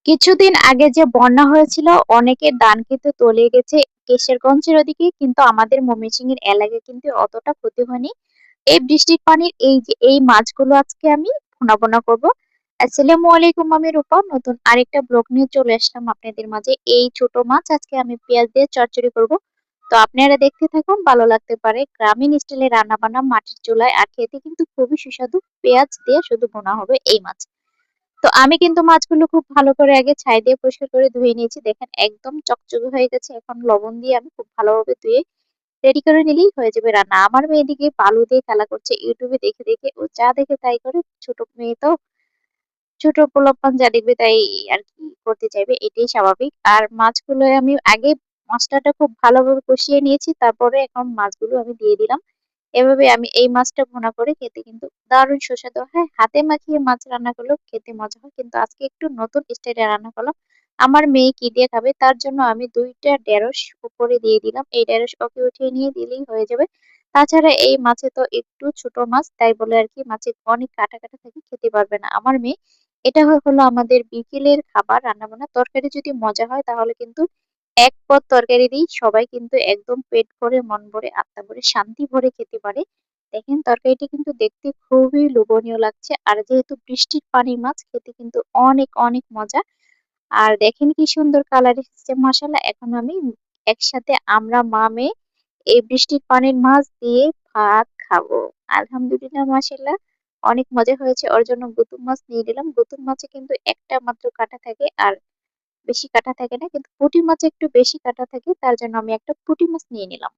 কিছুদিন আগে যে বন্যা হয়েছিল অনেকের ধান কিন্তু তলিয়ে গেছে কেশরগঞ্জের ওদিকে, কিন্তু আমাদের ময়মনসিংহের এলাকায় কিন্তু অতটা ক্ষতি হয়নি। এই বৃষ্টির পানির এই যে এই মাছগুলো আজকে আমি ভুনা ভুনা করবো। আসসালামু আলাইকুম, আমি রূপা নতুন আরেকটা ব্লগ নিয়ে চলে আসলাম আপনাদের মাঝে। এই ছোট মাছ আজকে আমি পেঁয়াজ দিয়ে চচ্চড়ি করব। তো আপনারা দেখতে থাকুন, ভালো লাগতে পারে। গ্রামীণ স্টাইলে রান্না বান্না মাটির চুলায়, আর খেতে কিন্তু খুবই সুস্বাদু। পেঁয়াজ দিয়ে শুধু ভুনা হবে এই মাছ। তো আমি কিন্তু মাছগুলো খুব ভালো করে আগে ছাই দিয়ে পরিষ্কার করে ধুয়ে নিয়েছি, দেখেন একদম চকচকে হয়ে গেছে। এখন লবণ দিয়ে আমি খুব ভালোভাবে ধুয়ে রেডি করে নিলেই হয়ে যাবে রান্না। আমার মেয়ে এদিকে বালু দিয়ে খেলা করছে ইউটিউবে দেখে দেখে, ও যা দেখে তাই করে। ছোট মেয়ে তো, ছোট পোলাপান যা দেখবে তাই আর কি করতে চাইবে, এটাই স্বাভাবিক। আর মাছগুলো আমি আগে মশলাটা খুব ভালোভাবে কষিয়ে নিয়েছি, তারপরে এখন মাছগুলো আমি দিয়ে দিলাম। এভাবে আমি এই মাছটা ভুনা করে খেতে কিন্তু দারুণ সুস্বাদু হয়। হাতে মাখিয়ে মাছ রান্না করলেও খেতে মজা হয়, কিন্তু আজকে একটু নতুন স্টাইলে রান্না করলাম। আমার মেয়ে কি দিয়ে খাবে তার জন্য আমি দুইটা ঢেঁড়স উপরে দিয়ে দিলাম। এই ঢেঁড়স ওকে উঠিয়ে নিয়ে দিলেই হয়ে যাবে। তাছাড়া এই মাছে তো একটু ছোট মাছ, তাই বলে আর কি মাছে অনেক কাটা কাটা থাকে, খেতে পারবে না আমার মেয়ে। এটা হলো আমাদের বিকেলের খাবার। রান্না বান্না তরকারি যদি মজা হয় তাহলে কিন্তু এক পদ তরকারি দিই সবাই কিন্তু একদম পেট ভরে মন ভরে আত্মা ভরে শান্তি ভরে খেতে পারে। দেখেন তরকারিটা কিন্তু দেখতে খুবই লোভনীয় লাগছে, আর যেহেতু বৃষ্টির পানির মাছ, খেতে কিন্তু অনেক অনেক মজা। আর দেখেন কি সুন্দর কালার এসেছে, মাশাআল্লাহ। এখন আমি একসাথে আমরা মা মেয়ে এই বৃষ্টির পানির মাছ দিয়ে ভাত খাবো। আলহামদুলিল্লাহ, মাশাআল্লাহ, অনেক মজা হয়েছে। ওর জন্য গুতুম মাছ নিয়ে নিলাম। গুতুম মাছে কিন্তু একটা মাত্র কাঁটা থাকে, আর বেশি কাটা থাকে না, কিন্তু পুঁটি মাছে একটু বেশি কাটা থাকে, তার জন্য আমি একটা পুঁটি মাছ নিয়ে নিলাম।